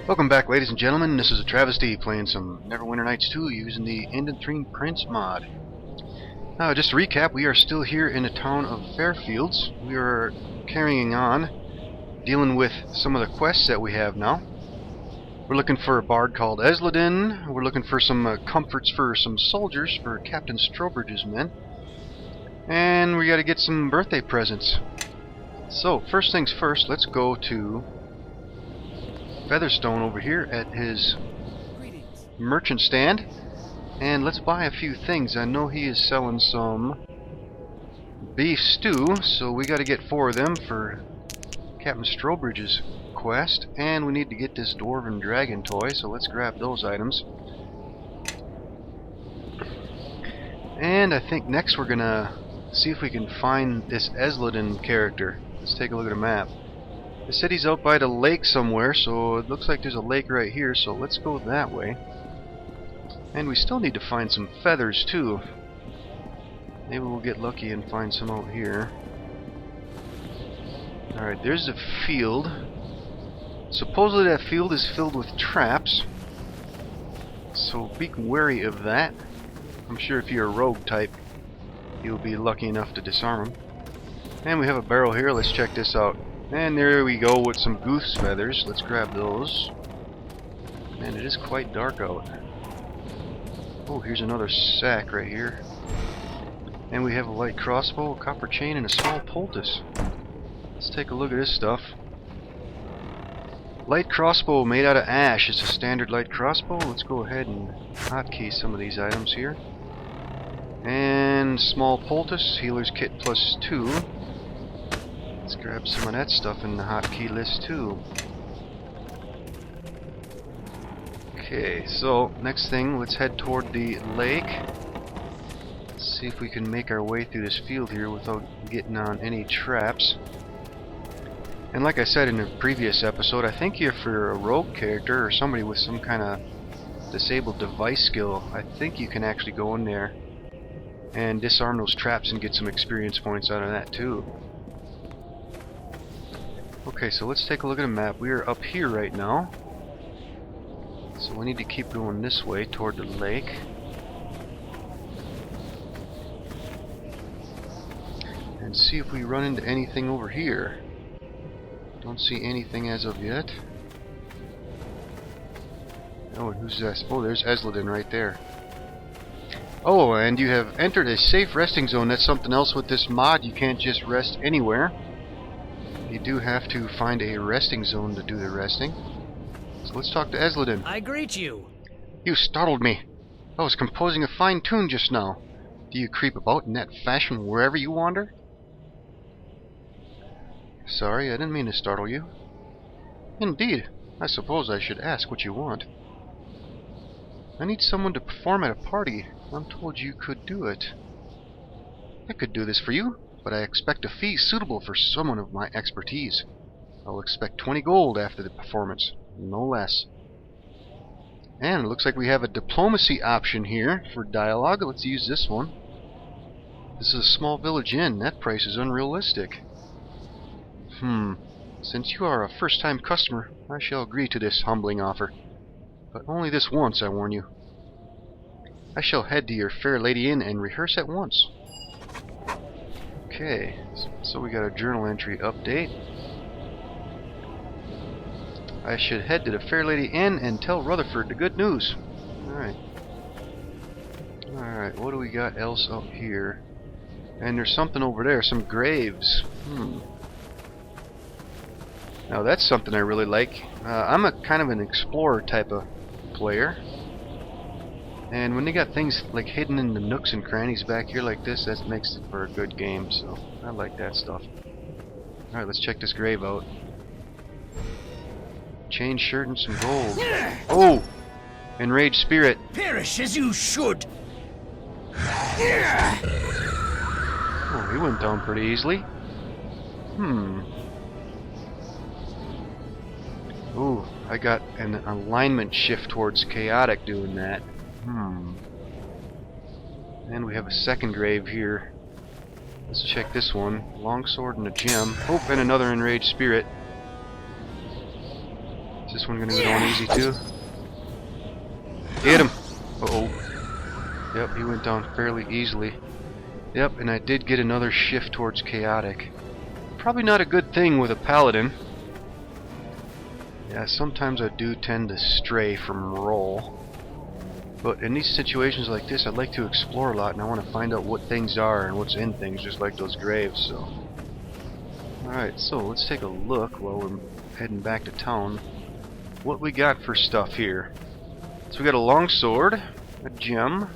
Welcome back, ladies and gentlemen. This is AhTravesty playing some Neverwinter Nights 2 using the Indanthrine Prince mod. Just to recap, we are still here in the town of Fairfields. We are carrying on, dealing with some of the quests that we have now. We're looking for a bard called Esladin. We're looking for some comforts for some soldiers for Captain Strobridge's men. And we gotta get some birthday presents. So, first things first, let's go to Featherstone over here at his merchant stand, and let's buy a few things. I know he is selling some beef stew, so we got to get 4 of them for Captain Strobridge's quest, and we need to get this dwarven dragon toy, so let's grab those items. And I think next we're gonna see if we can find this Esladin character. Let's take a look at a map. The city's out by the lake somewhere, so it looks like there's a lake right here, so let's go that way. And we still need to find some feathers too. Maybe we'll get lucky and find some out here. Alright, there's a field. Supposedly that field is filled with traps, so be wary of that. I'm sure if you're a rogue type, you'll be lucky enough to disarm them. And we have a barrel here, let's check this out. And there we go with some goose feathers. Let's grab those. Man, it is quite dark out. Oh, here's another sack right here. And we have a light crossbow, a copper chain, and a small poultice. Let's take a look at this stuff. Light crossbow made out of ash. It's a standard light crossbow. Let's go ahead and hotkey some of these items here. And small poultice, healer's kit +2. Let's grab some of that stuff in the hotkey list too. Okay, so next thing, let's head toward the lake. See if we can make our way through this field here without getting on any traps. And like I said in a previous episode, I think if you're a rogue character or somebody with some kind of disabled device skill, I think you can actually go in there and disarm those traps and get some experience points out of that too. Okay, so let's take a look at a map. We are up here right now, so we need to keep going this way toward the lake. And see if we run into anything over here. Don't see anything as of yet. Oh, who's this? Oh, there's Esladin right there. Oh, and you have entered a safe resting zone. That's something else with this mod. You can't just rest anywhere. You do have to find a resting zone to do the resting. So let's talk to Esladin. I greet you. You startled me. I was composing a fine tune just now. Do you creep about in that fashion wherever you wander? Sorry, I didn't mean to startle you. Indeed. I suppose I should ask what you want. I need someone to perform at a party. I'm told you could do it. I could do this for you, but I expect a fee suitable for someone of my expertise. I'll expect 20 gold after the performance, no less. And it looks like we have a diplomacy option here for dialogue. Let's use this one. This is a small village inn. That price is unrealistic. Since you are a first-time customer, I shall agree to this humbling offer. But only this once, I warn you. I shall head to your fair lady inn and rehearse at once. Okay, so we got a journal entry update. I should head to the Fair Lady Inn and tell Rutherford the good news. Alright. Alright, what do we got else up here? And there's something over there, some graves. Now that's something I really like. I'm a kind of an explorer type of player. And when they got things like hidden in the nooks and crannies back here like this, that makes it for a good game, so I like that stuff. Alright, let's check this grave out. Chain shirt and some gold. Oh! Enraged spirit. Perish as you should. Oh, he went down pretty easily. Ooh, I got an alignment shift towards chaotic doing that. And we have a second grave here. Let's check this one. Longsword and a gem. Oh, and another enraged spirit. Is this one gonna go down easy too? Get him! Uh-oh. Yep, he went down fairly easily. Yep, and I did get another shift towards chaotic. Probably not a good thing with a paladin. Yeah, sometimes I do tend to stray from roll. But in these situations like this, I'd like to explore a lot, and I want to find out what things are and what's in things, just like those graves, so... Alright, so let's take a look while we're heading back to town. What we got for stuff here. So we got a longsword, a gem.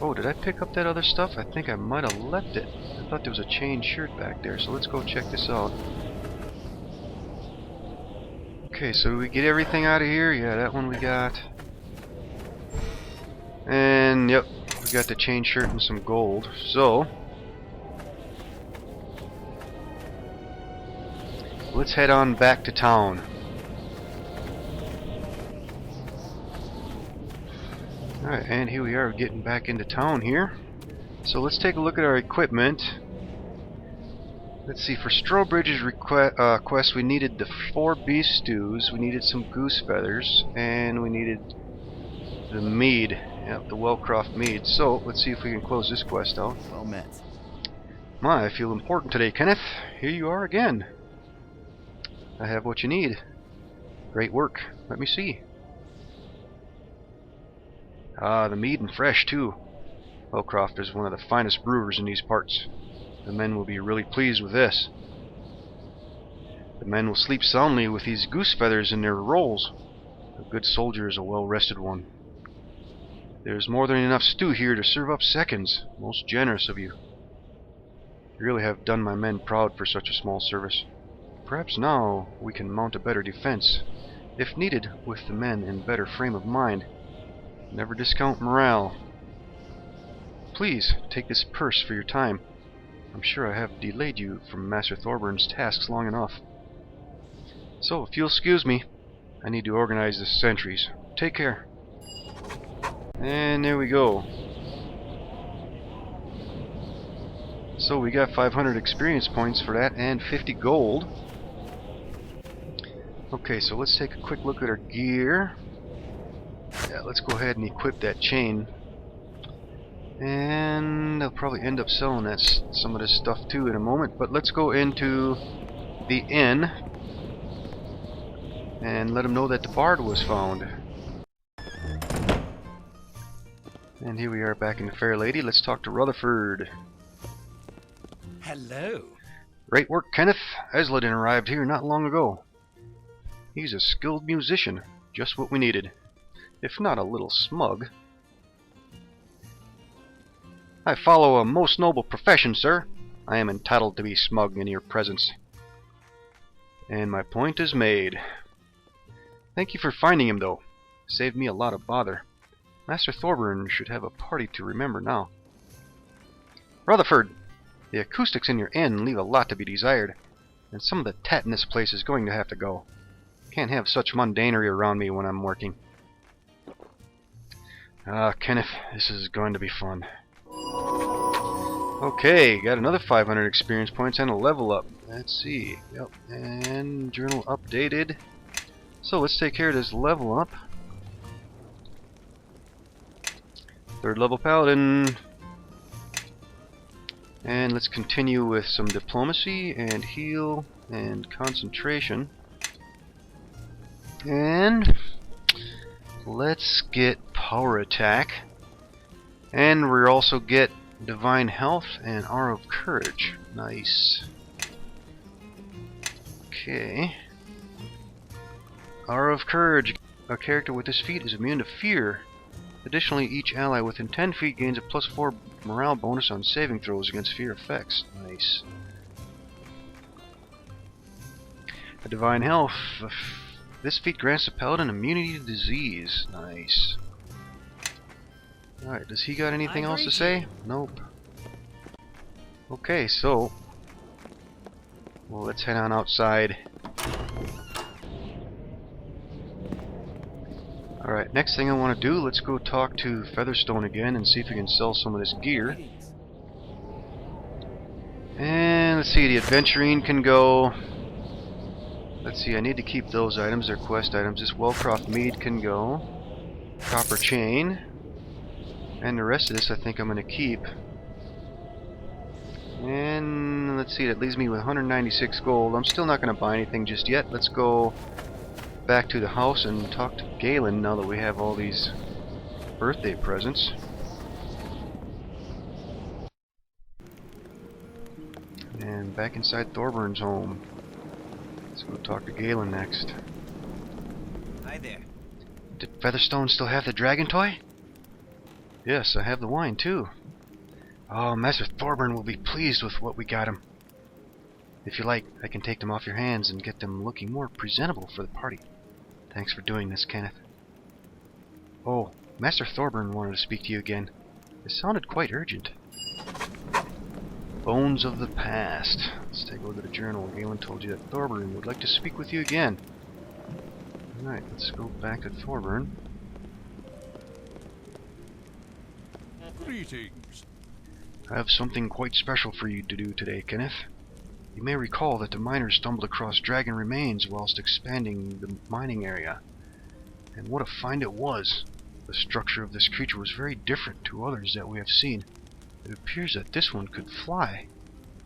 Oh, did I pick up that other stuff? I think I might have left it. I thought there was a chain shirt back there, so let's go check this out. Okay, so we get everything out of here. Yeah, that one we got. And, yep, we got the chain shirt and some gold. So, let's head on back to town. Alright, and here we are getting back into town here. So let's take a look at our equipment. Let's see, for Strobridge's quest we needed the 4 beef stews, we needed some goose feathers, and we needed the mead. Yep, the Wellcroft mead. So, let's see if we can close this quest out. Well met. My, I feel important today, Kenneth. Here you are again. I have what you need. Great work. Let me see. Ah, the mead and fresh, too. Wellcroft is one of the finest brewers in these parts. The men will be really pleased with this. The men will sleep soundly with these goose feathers in their rolls. A good soldier is a well-rested one. There's more than enough stew here to serve up seconds. Most generous of you. You really have done my men proud for such a small service. Perhaps now we can mount a better defense, if needed, with the men in better frame of mind. Never discount morale. Please, take this purse for your time. I'm sure I have delayed you from Master Thorburn's tasks long enough. So, if you'll excuse me, I need to organize the sentries. Take care. And there we go. So we got 500 experience points for that and 50 gold. Okay, so let's take a quick look at our gear. Yeah, let's go ahead and equip that chain. And they'll probably end up selling that some of this stuff too in a moment. But let's go into the inn and let them know that the bard was found. And here we are back in the Fair Lady. Let's talk to Rutherford. Hello. Great work, Kenneth. Esladin arrived here not long ago. He's a skilled musician, just what we needed. If not a little smug. I follow a most noble profession, sir. I am entitled to be smug in your presence. And my point is made. Thank you for finding him, though. Saved me a lot of bother. Master Thorburn should have a party to remember now. Rutherford, the acoustics in your inn leave a lot to be desired, and some of the tat in this place is going to have to go. Can't have such mundanery around me when I'm working. Ah, Kenneth, this is going to be fun. Okay, got another 500 experience points and a level up. Let's see. Yep, and journal updated. So let's take care of this level up. 3rd level paladin. And let's continue with some diplomacy and heal and concentration. And let's get power attack. And we also get divine health and aura of courage. Nice. Okay. Aura of courage. A character with this feat is immune to fear. Additionally, each ally within 10 feet gains a +4 morale bonus on saving throws against fear effects. Nice. A divine health. This feat grants the paladin immunity to disease. Nice. Alright, does he got anything else to say? Nope. Okay, so well, let's head on outside. Alright, next thing I want to do, let's go talk to Featherstone again and see if we can sell some of this gear. And let's see, the adventuring can go. Let's see, I need to keep those items. They're quest items. This Wellcroft mead can go. Copper chain. And the rest of this I think I'm going to keep. And let's see, that leaves me with 196 gold. I'm still not going to buy anything just yet. Let's go back to the house and talk to Galen now that we have all these birthday presents. And back inside Thorburns' home. Let's go talk to Galen next. Hi there. Did Featherstone still have the dragon toy? Yes, I have the wine too. Oh, Master Thorburn will be pleased with what we got him. If you like, I can take them off your hands and get them looking more presentable for the party. Thanks for doing this, Kenneth. Oh, Master Thorburn wanted to speak to you again. It sounded quite urgent. Bones of the past. Let's take a look at the journal. Galen told you that Thorburn would like to speak with you again. Alright, let's go back to Thorburn. Greetings. I have something quite special for you to do today, Kenneth. You may recall that the miners stumbled across dragon remains whilst expanding the mining area. And what a find it was! The structure of this creature was very different to others that we have seen. It appears that this one could fly.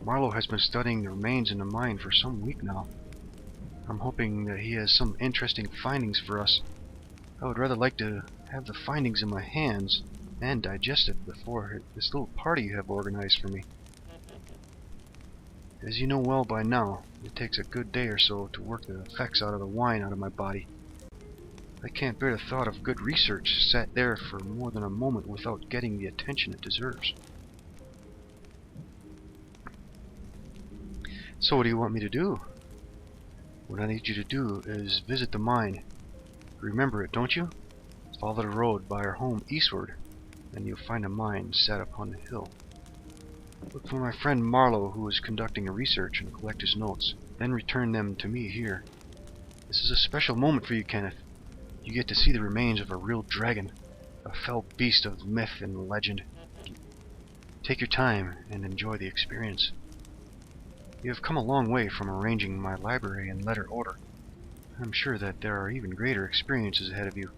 Marlowe has been studying the remains in the mine for some week now. I'm hoping that he has some interesting findings for us. I would rather like to have the findings in my hands and digest it before this little party you have organized for me. As you know well by now, it takes a good day or so to work the effects out of the wine out of my body. I can't bear the thought of good research sat there for more than a moment without getting the attention it deserves. So what do you want me to do? What I need you to do is visit the mine. Remember it, don't you? Follow the road by our home eastward, and you'll find a mine set upon the hill. Look for my friend Marlowe, who is conducting a research, and collect his notes. Then return them to me here. This is a special moment for you, Kenneth. You get to see the remains of a real dragon, a fell beast of myth and legend. Take your time and enjoy the experience. You have come a long way from arranging my library in letter order. I'm sure that there are even greater experiences ahead of you.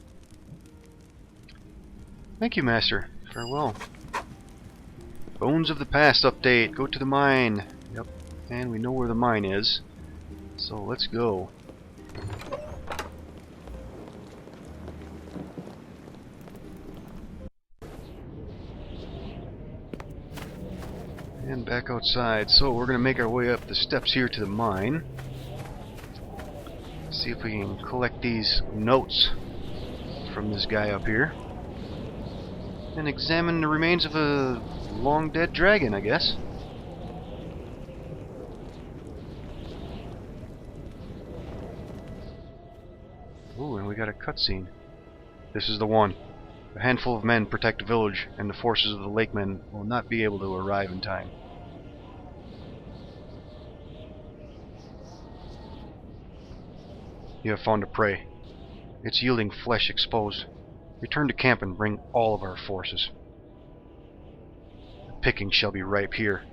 Thank you, Master. Farewell. Bones of the Past update. Go to the mine. Yep. And we know where the mine is. So let's go. And back outside. So we're going to make our way up the steps here to the mine. See if we can collect these notes from this guy up here. And examine the remains of a long dead dragon, I guess. Ooh, and we got a cutscene. This is the one. A handful of men protect the village, and the forces of the Lakemen will not be able to arrive in time. You have found a prey. It's yielding flesh exposed. Return to camp and bring all of our forces. The picking shall be ripe here.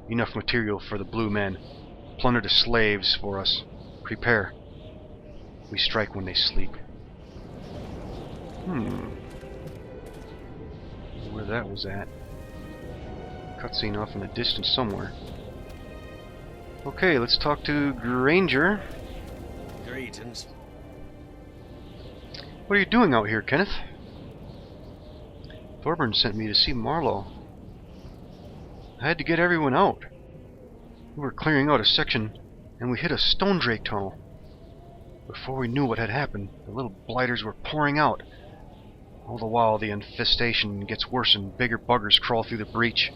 Enough material for the blue men. Plunder the slaves for us. Prepare. We strike when they sleep. Where that was at. Cutscene off in the distance somewhere. Okay, let's talk to Granger. Greetings. What are you doing out here, Kenneth? Thorburn sent me to see Marlowe. I had to get everyone out. We were clearing out a section, and we hit a stone drake tunnel. Before we knew what had happened, the little blighters were pouring out. All the while, the infestation gets worse and bigger buggers crawl through the breach.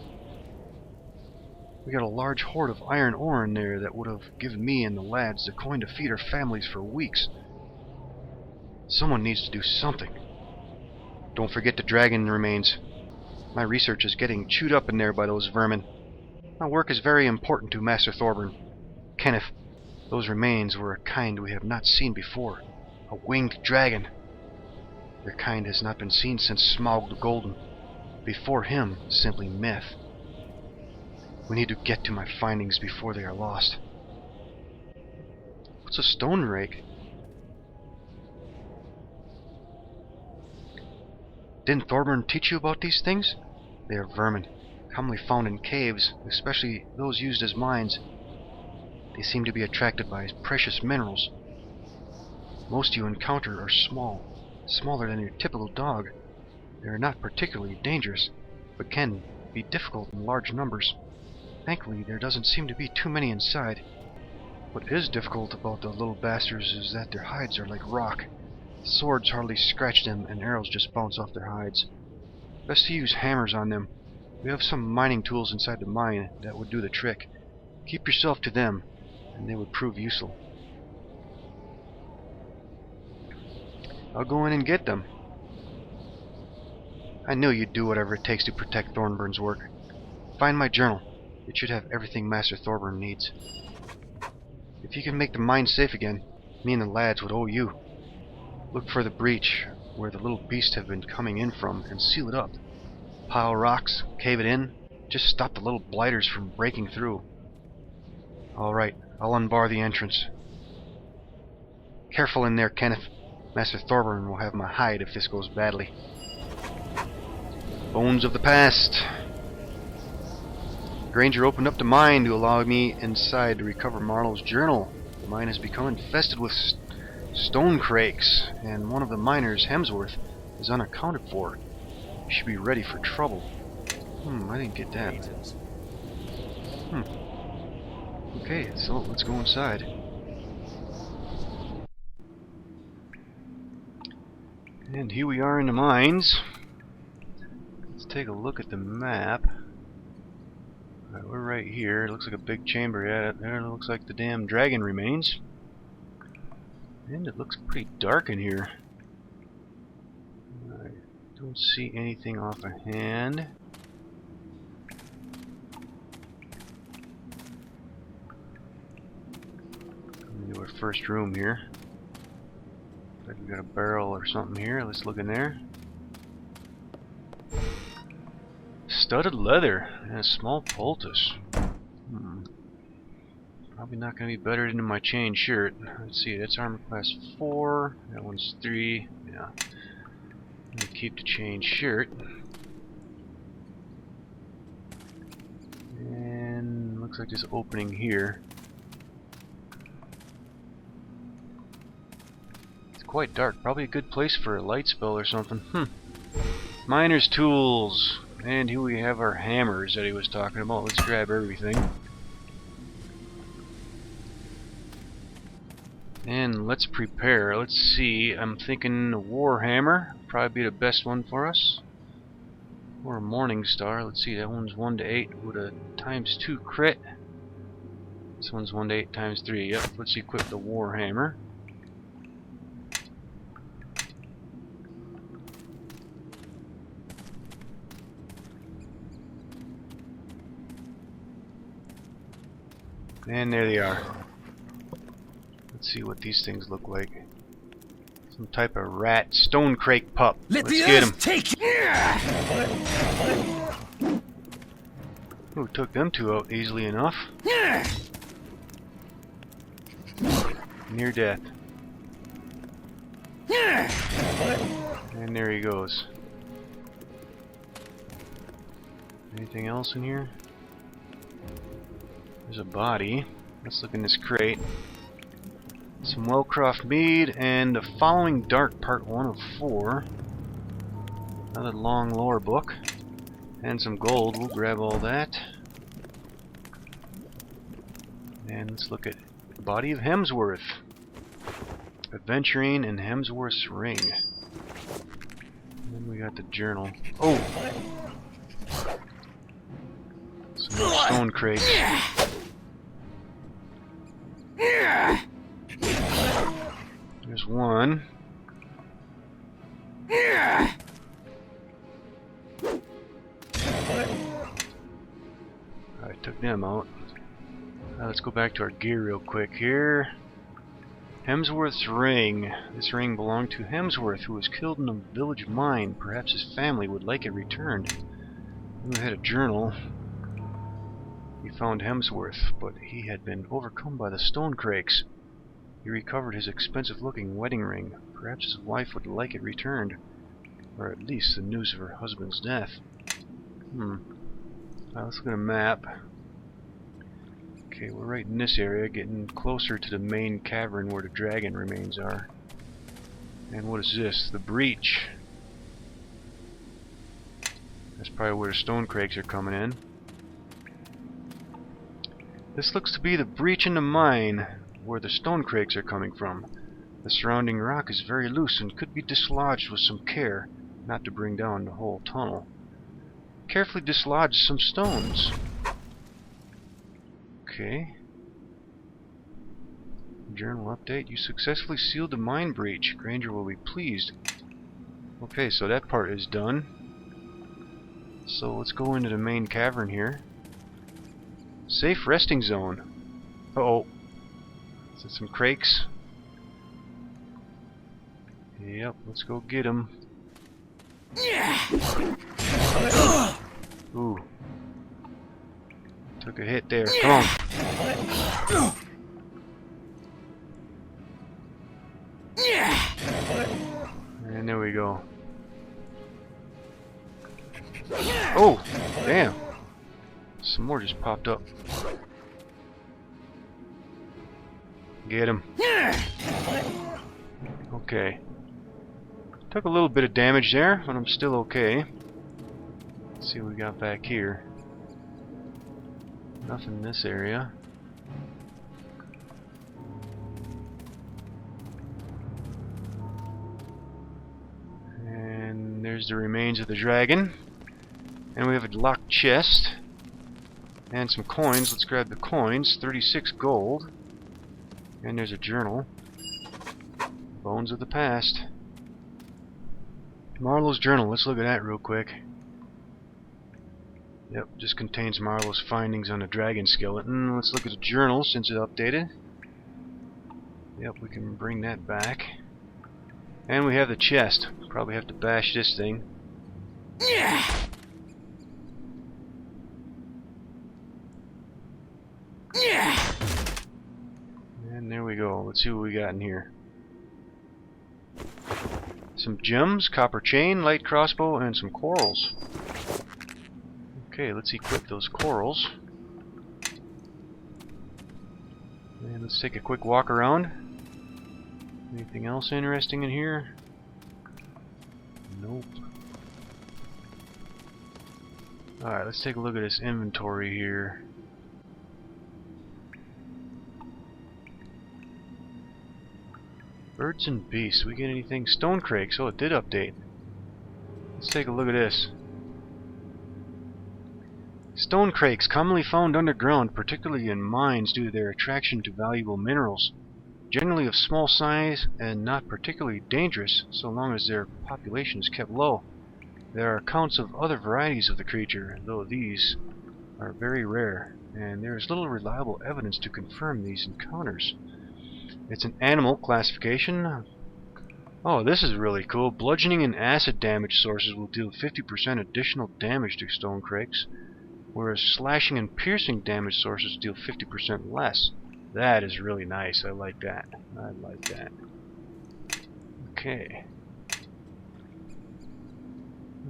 We got a large hoard of iron ore in there that would have given me and the lads the coin to feed our families for weeks. Someone needs to do something. Don't forget the dragon remains. My research is getting chewed up in there by those vermin. My work is very important to Master Thorburn. Kenneth, those remains were a kind we have not seen before. A winged dragon. Their kind has not been seen since Smaug the Golden. Before him, simply myth. We need to get to my findings before they are lost. What's a Stonekrakes? Didn't Thorburn teach you about these things? They are vermin, commonly found in caves, especially those used as mines. They seem to be attracted by precious minerals. Most you encounter are small, smaller than your typical dog. They are not particularly dangerous, but can be difficult in large numbers. Thankfully, there doesn't seem to be too many inside. What is difficult about the little bastards is that their hides are like rock. Swords hardly scratch them, and arrows just bounce off their hides. Best to use hammers on them. We have some mining tools inside the mine that would do the trick. Keep yourself to them, and they would prove useful. I'll go in and get them. I knew you'd do whatever it takes to protect Thornburn's work. Find my journal. It should have everything Master Thorburn needs. If you can make the mine safe again, me and the lads would owe you. Look for the breach where the little beasts have been coming in from and seal it up. Pile rocks, cave it in, just stop the little blighters from breaking through. Alright, I'll unbar the entrance. Careful in there, Kenneth. Master Thorburn will have my hide if this goes badly. Bones of the past. Granger opened up the mine to allow me inside to recover Marlowe's journal. The mine has become infested with Stonekrakes, and one of the miners, Hemsworth, is unaccounted for. You should be ready for trouble. I didn't get that. Greetings. Okay, so let's go inside. And here we are in the mines. Let's take a look at the map. Alright, we're right here. It looks like a big chamber. Yeah, there it looks like the damn dragon remains. And it looks pretty dark in here. I don't see anything offhand. Into our first room here. Looks like we got a barrel or something here. Let's look in there. Studded leather and a small poultice. Probably not going to be better than my chain shirt. Let's see, that's armor class 4. That one's 3. Yeah. I'm going to keep the chain shirt. And looks like there's an opening here. It's quite dark. Probably a good place for a light spell or something. Miner's tools. And here we have our hammers that he was talking about. Let's grab everything. And let's prepare. Let's see. I'm thinking a war hammer. Probably be the best one for us. Or a morning star. Let's see. That one's 1 to 8 with a ×2 crit. This one's 1 to 8 ×3. Yep. Let's equip the war hammer. And there they are. Let's see what these things look like. Some type of rat. Stonekrakes pup. Let's get him. Ooh, took them two out easily enough. Near death. And there he goes. Anything else in here? There's a body. Let's look in this crate. Some Wellcroft mead and the following dark part 1 of 4. Another long lore book. And some gold. We'll grab all that. And let's look at the body of Hemsworth. Adventuring in Hemsworth's ring. And then we got the journal. Oh! Some more Stonekrakes. There's one. I took them out. Now let's go back to our gear real quick here. Hemsworth's ring. This ring belonged to Hemsworth, who was killed in a village mine. Perhaps his family would like it returned. We had a journal. We found Hemsworth, but he had been overcome by the Stonekrakes. He recovered his expensive-looking wedding ring. Perhaps his wife would like it returned, or at least the news of her husband's death. Let's look at a map. Okay, we're right in this area, getting closer to the main cavern where the dragon remains are. And what is this? The breach. That's probably where the Stonekrakes are coming in. This looks to be the breach in the mine where the Stonekrakes are coming from. The surrounding rock is very loose and could be dislodged with some care, not to bring down the whole tunnel. Carefully dislodge some stones. Okay. Journal update. You successfully sealed the mine breach. Granger will be pleased. Okay, so that part is done. So let's go into the main cavern here. Safe resting zone. Uh-oh. Is it some Krakes? Yep, let's go get them. Ooh. Took a hit there. Come on. And there we go. Oh, damn. Some more just popped up. Get him. Okay. Took a little bit of damage there, but I'm still okay. Let's see what we got back here. Nothing in this area. And there's the remains of the dragon. And we have a locked chest. And some coins. Let's grab the coins. 36 gold. And there's a journal. Bones of the past. Marlowe's journal. Let's look at that real quick. Yep, just contains Marlowe's findings on the dragon skeleton. Let's look at the journal since it updated. Yep, we can bring that back. And we have the chest. Probably have to bash this thing. And there we go. Let's see what we got in here. Some gems, copper chain, light crossbow, and some corals. Okay, let's equip those corals. And let's take a quick walk around. Anything else interesting in here? Nope. Alright, let's take a look at this inventory here. Birds and beasts. We get anything? Stonekrakes. Oh, it did update. Let's take a look at this. Stonekrakes, commonly found underground, particularly in mines due to their attraction to valuable minerals. Generally of small size and not particularly dangerous, so long as their population is kept low. There are accounts of other varieties of the creature, though these are very rare, and there is little reliable evidence to confirm these encounters. It's an animal classification. Oh, this is really cool. Bludgeoning and acid damage sources will deal 50% additional damage to Stonekrakes, whereas slashing and piercing damage sources deal 50% less. That is really nice. I like that. I like that. Okay.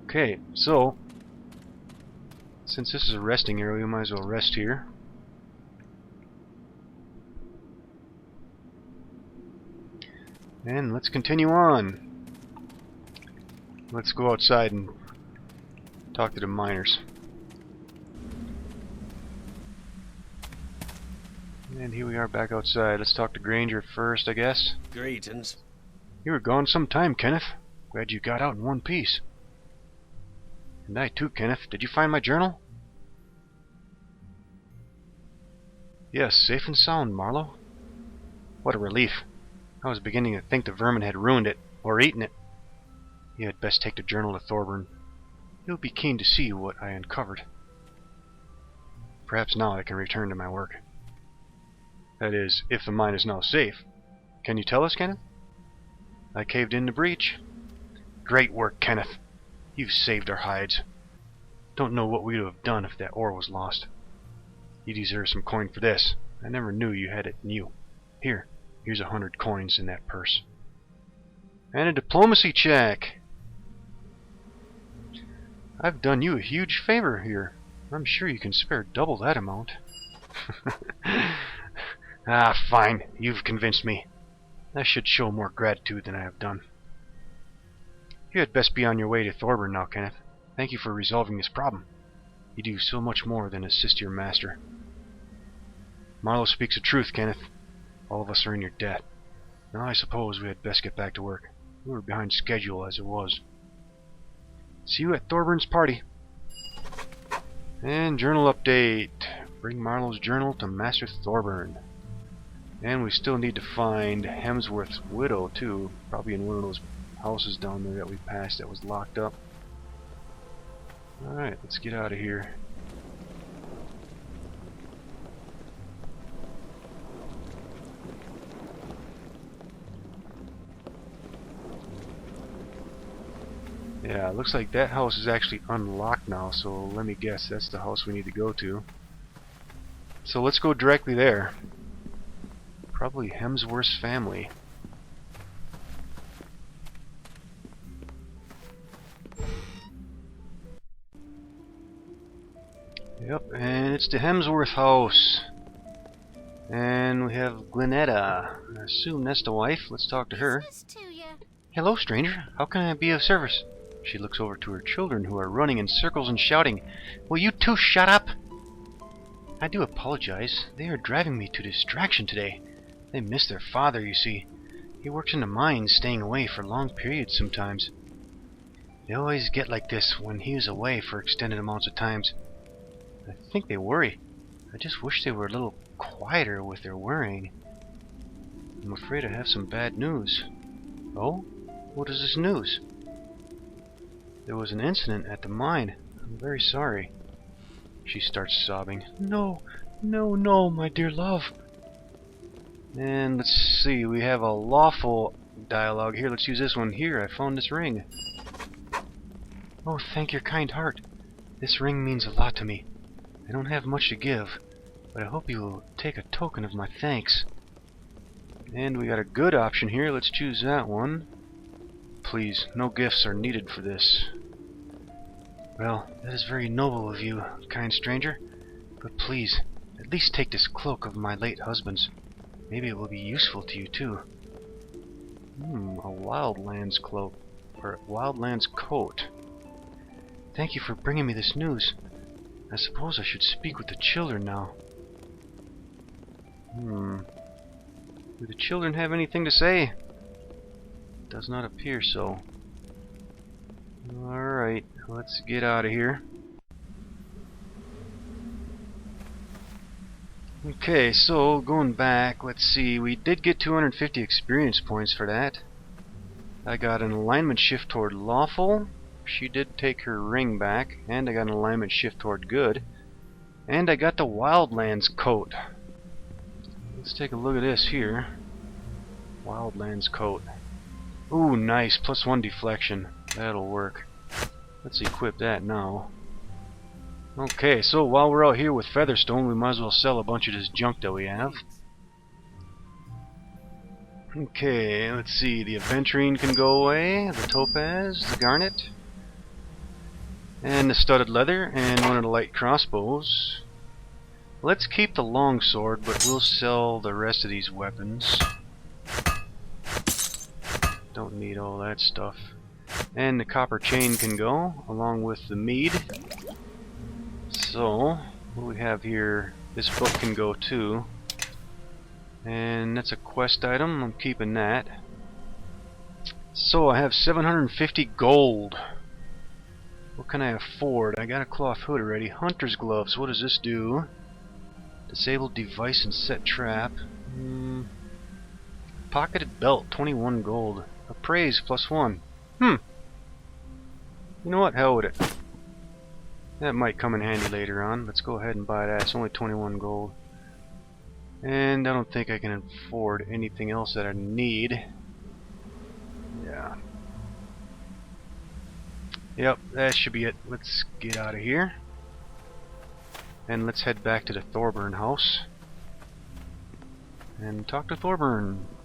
Okay, so since this is a resting area, we might as well rest here. And let's continue on. Let's go outside and talk to the miners. And here we are back outside. Let's talk to Granger first, I guess. Greetings. You were gone some time, Kenneth. Glad you got out in one piece. And I too, Kenneth. Did you find my journal? Yes, safe and sound, Marlowe. What a relief. I was beginning to think the vermin had ruined it, or eaten it. You had best take the journal to Thorburn. He'll be keen to see what I uncovered. Perhaps now I can return to my work. That is, if the mine is now safe. Can you tell us, Kenneth? I caved in the breach. Great work, Kenneth. You've saved our hides. Don't know what we would have done if that ore was lost. You deserve some coin for this. I never knew you had it in you. Here, Here's 100 coins in that purse. And a diplomacy check. I've done you a huge favor here. I'm sure you can spare double that amount. Ah, fine. You've convinced me. I should show more gratitude than I have done. You had best be on your way to Thorburn now, Kenneth. Thank you for resolving this problem. You do so much more than assist your master. Marlowe speaks the truth, Kenneth. All of us are in your debt. Now I suppose we had best get back to work. We were behind schedule as it was. See you at Thorburn's party. And journal update. Bring Marlowe's journal to Master Thorburn. And we still need to find Hemsworth's widow too. Probably in one of those houses down there that we passed that was locked up. Alright, let's get out of here. Yeah, it looks like that house is actually unlocked now, so let me guess, that's the house we need to go to. So let's go directly there. Probably Hemsworth's family. Yep, and it's the Hemsworth House. And we have Glenetta. I assume that's the wife. Let's talk to her. Hello, stranger. How can I be of service? She looks over to her children, who are running in circles and shouting. Will you two shut up? I do apologize. They are driving me to distraction today. They miss their father, you see. He works in the mines, staying away for long periods sometimes. They always get like this when he is away for extended amounts of times. I think they worry. I just wish they were a little quieter with their worrying. I'm afraid I have some bad news. Oh? What is this news? There was an incident at the mine. I'm very sorry. She starts sobbing. No, no, no, my dear love. And let's see, we have a lawful dialogue here. Let's use this one here. I found this ring. Oh, thank your kind heart. This ring means a lot to me. I don't have much to give, but I hope you will take a token of my thanks. And we got a good option here. Let's choose that one. Please, no gifts are needed for this. Well, that is very noble of you, kind stranger. But please, at least take this cloak of my late husband's. Maybe it will be useful to you too. A wildlands cloak, or wildlands coat. Thank you for bringing me this news. I suppose I should speak with the children now. Do the children have anything to say? Does not appear so. Alright, let's get out of here. Okay, so going back, let's see, we did get 250 experience points for that. I got an alignment shift toward lawful. She did take her ring back, and I got an alignment shift toward good. And I got the wildlands coat. Let's take a look at this here. Wildlands coat. Ooh, nice, +1 deflection. That'll work. Let's equip that now. Okay, so while we're out here with Featherstone, we might as well sell a bunch of this junk that we have. Okay, let's see, the aventurine can go away, the topaz, the garnet, and the studded leather, and one of the light crossbows. Let's keep the longsword, but we'll sell the rest of these weapons. Don't need all that stuff. And the copper chain can go, along with the mead. So, what we have here, this book can go too. And that's a quest item, I'm keeping that. So I have 750 gold. What can I afford? I got a cloth hood already. Hunter's gloves, what does this do? Disable device and set trap. Pocketed belt, 21 gold. Appraise, +1. You know what? Hell with it. That might come in handy later on. Let's go ahead and buy that. It's only 21 gold. And I don't think I can afford anything else that I need. Yeah. Yep, that should be it. Let's get out of here. And let's head back to the Thorburn house. and talk to Thorburn.